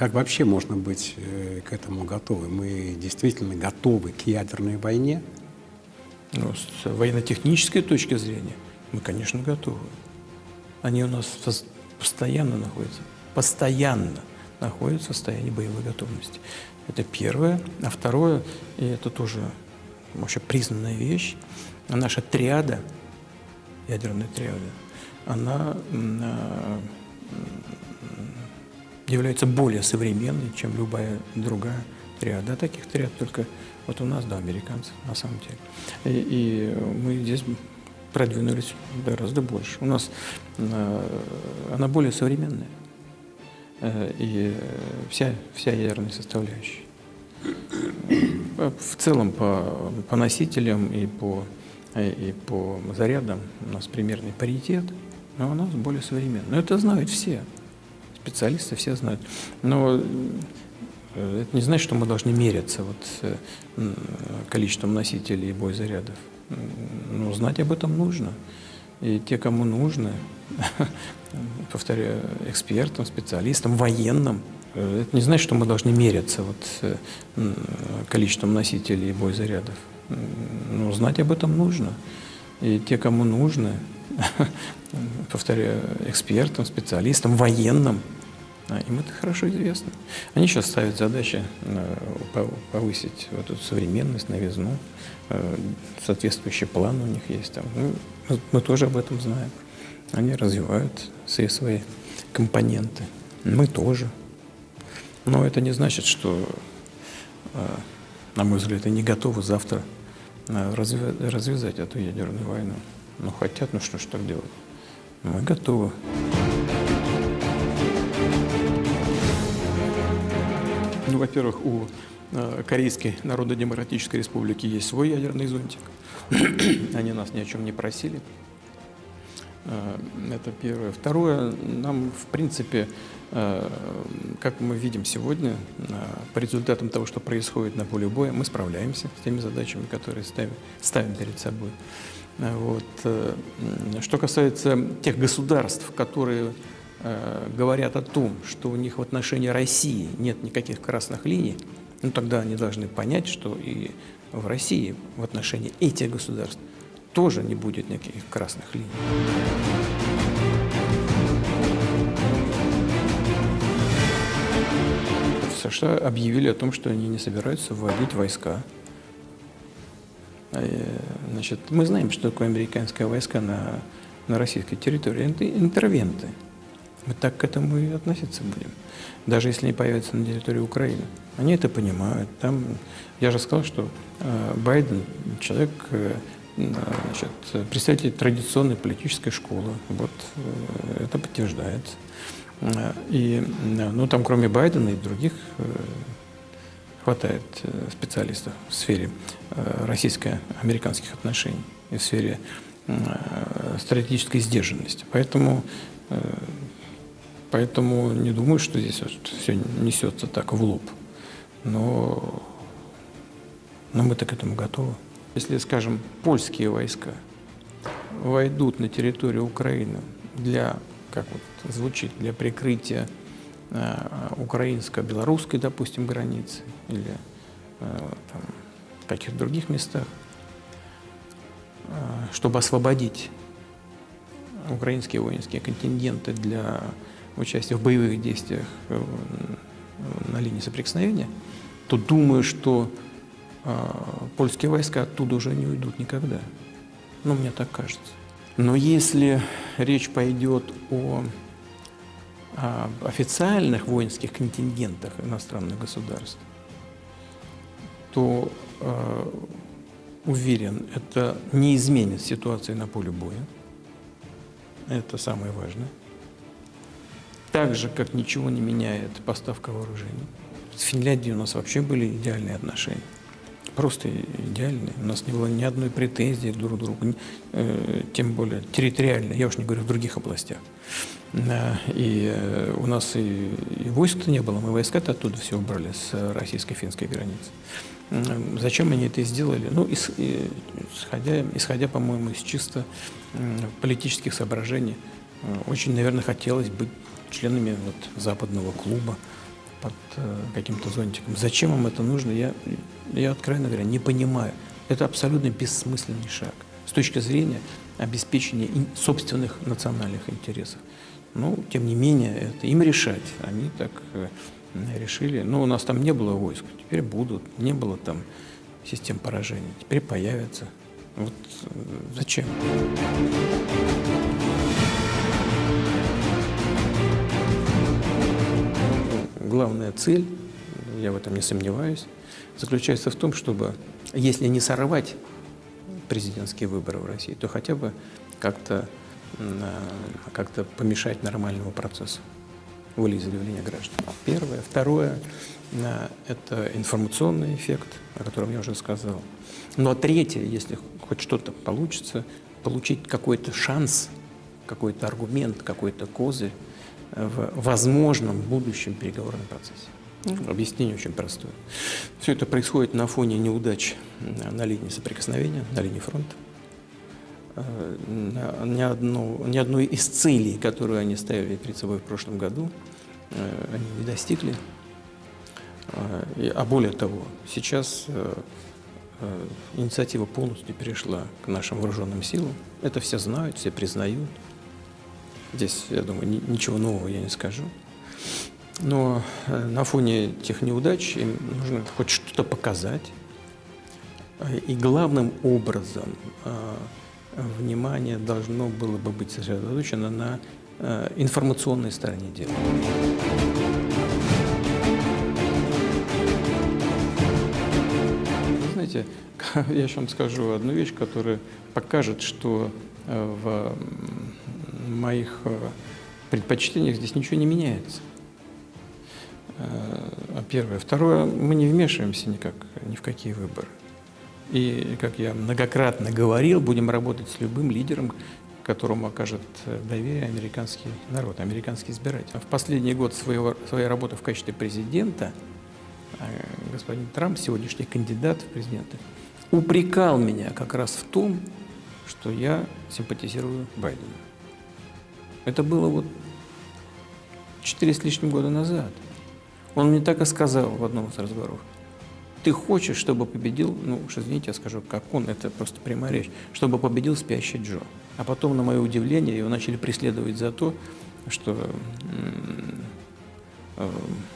как вообще можно быть к этому готовы? Мы действительно готовы к ядерной войне? Ну, с военно-технической точки зрения мы, конечно, готовы. Они у нас постоянно находятся в состоянии боевой готовности. Это первое. А второе, и это тоже вообще признанная вещь, наша триада, ядерная триада, она является более современной, чем любая другая триада. Таких триад только вот у нас, да, американцев, на самом деле. И мы здесь продвинулись гораздо больше. У нас она более современная. И вся ядерная составляющая. В целом по носителям и по зарядам у нас примерный паритет, но у нас более современная. Но это знают все. Специалисты все знают. Но это не значит, что мы должны меряться вот количеством носителей и боезарядов. Но знать об этом нужно. И те, кому нужно, повторяю, экспертам, специалистам, военным, это не значит, что мы должны меряться вот количеством носителей и боезарядов. Но знать об этом нужно. И те, кому нужно, повторяю, экспертам, специалистам, военным, им это хорошо известно. Они сейчас ставят задачи повысить вот эту современность, новизну, соответствующий план у них есть там. Ну, мы тоже об этом знаем. Они развивают все свои компоненты. Мы тоже. Но это не значит, что, на мой взгляд, они не готовы завтра развязать эту ядерную войну. Ну, хотят, ну что ж так делать? Мы готовы. Ну, во-первых, у Корейской Народно-Демократической Республики есть свой ядерный зонтик. Они нас ни о чем не просили. Это первое. Второе, нам, в принципе, как мы видим сегодня, по результатам того, что происходит на поле боя, мы справляемся с теми задачами, которые ставим перед собой. Вот. Что касается тех государств, которые говорят о том, что у них в отношении России нет никаких красных линий, ну тогда они должны понять, что и в России в отношении этих государств тоже не будет никаких красных линий. США объявили о том, что они не собираются вводить войска. Значит, мы знаем, что такое американские войска на российской территории. Это интервенты. Мы так к этому и относиться будем. Даже если они появятся на территории Украины. Они это понимают. Там, я же сказал, что Байден человек, значит, представитель традиционной политической школы. Вот это подтверждает. И, ну, там кроме Байдена и других хватает специалистов в сфере российско-американских отношений и в сфере стратегической сдержанности. Поэтому не думаю, что здесь вот все несется так в лоб. Но мы-то к этому готовы. Если, скажем, польские войска войдут на территорию Украины для, как вот звучит, для прикрытия украинско-белорусской, допустим, границы или там, в каких-то других местах, чтобы освободить украинские воинские контингенты для участия в боевых действиях на линии соприкосновения, то думаю, что польские войска оттуда уже не уйдут никогда. Ну, мне так кажется. Но если речь пойдет о официальных воинских контингентах иностранных государств, то, уверен, это не изменит ситуации на поле боя. Это самое важное. Так же, как ничего не меняет поставка вооружений. С Финляндией у нас вообще были идеальные отношения. Просто идеальные. У нас не было ни одной претензии друг к другу, тем более территориально, я уж не говорю в других областях. И у нас и войск-то не было, мы войска-то оттуда все убрали с российско-финской границы. Зачем они это сделали? Ну, исходя, по-моему, из чисто политических соображений. Очень, наверное, хотелось быть членами вот западного клуба, под каким-то зонтиком. Зачем им это нужно, я, откровенно говоря, не понимаю. Это абсолютно бессмысленный шаг с точки зрения обеспечения собственных национальных интересов. Но, тем не менее, это им решать. Они так решили. Но у нас там не было войск, теперь будут. Не было там систем поражения, теперь появятся. Вот зачем? Главная цель, я в этом не сомневаюсь, заключается в том, чтобы, если не сорвать президентские выборы в России, то хотя бы как-то помешать нормальному процессу волеизъявления граждан. Первое. Второе – это информационный эффект, о котором я уже сказал. Ну а третье, если хоть что-то получится, получить какой-то шанс, какой-то аргумент, какой-то козырь в возможном будущем переговорном процессе. Объяснение очень простое. Все это происходит на фоне неудач на линии соприкосновения, на линии фронта. Ни одной из целей, которую они ставили перед собой в прошлом году, они не достигли. А более того, сейчас инициатива полностью перешла к нашим вооруженным силам. Это все знают, все признают. Здесь, я думаю, ничего нового я не скажу. Но на фоне тех неудач им нужно хоть что-то показать. И главным образом внимание должно было бы быть сосредоточено на информационной стороне дела. Знаете, я сейчас вам скажу одну вещь, которая покажет, что в моих предпочтениях здесь ничего не меняется. Первое. Второе. Мы не вмешиваемся никак, ни в какие выборы. И, как я многократно говорил, будем работать с любым лидером, которому окажет доверие американский народ, американский избиратель. В последний год своей работы в качестве президента господин Трамп, сегодняшний кандидат в президенты, упрекал меня как раз в том, что я симпатизирую Байдену. Это было вот 4 с лишним года назад. Он мне так и сказал в одном из разговоров. Ты хочешь, чтобы победил, ну уж извините, я скажу, как он, это просто прямая речь, чтобы победил спящий Джо. А потом, на мое удивление, его начали преследовать за то, что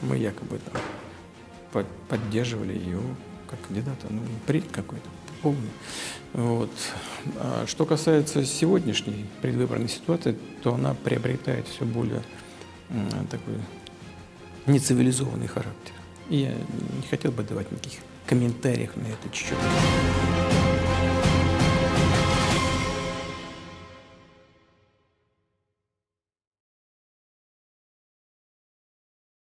мы якобы там поддерживали его как кандидата, ну, бред какой-то полный. Вот. А что касается сегодняшней предвыборной ситуации, то она приобретает все более такой нецивилизованный характер. И я не хотел бы давать никаких комментариев на этот счет.